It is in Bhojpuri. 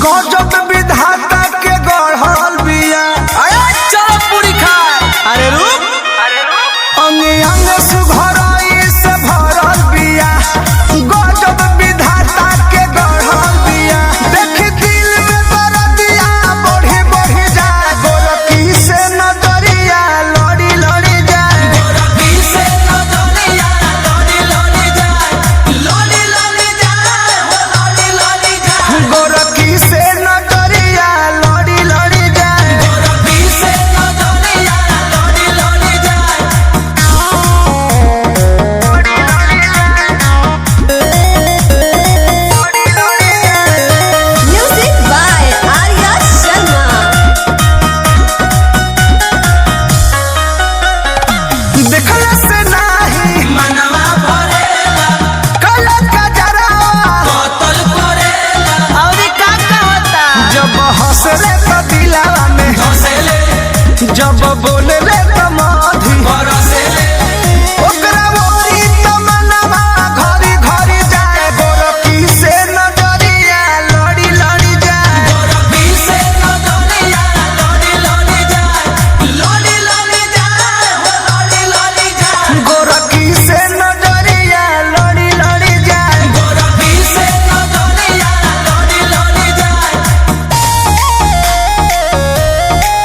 गजब विधाता के गढ़ल बिया। चलो पूरी खाए। अरे रुक अंग अंग सुघराई से भरल बिया। गजब विधाता के गढ़ल बिया। देखी दिल में दर्दिया बढ़ी बढ़ी जाए। गोरखी से नजरिया लड़ी लड़ी जाए। गोरखी से नजरिया लड़ी लड़ी जाए। लड़ी लड़ी जाए हो लड़ी लड़ी जाए। गोरखी से नजरिया लड़ी लड़ी जाए। गोरखी से नजरिया लड़ी लड़ी जाए। Music by Arya Sharma. देखला से नाही मनवा भरेला कला का जरावा। कतल करेला और का होता जब हंसले तो दिलावा में, हंसेले जब बोलले तो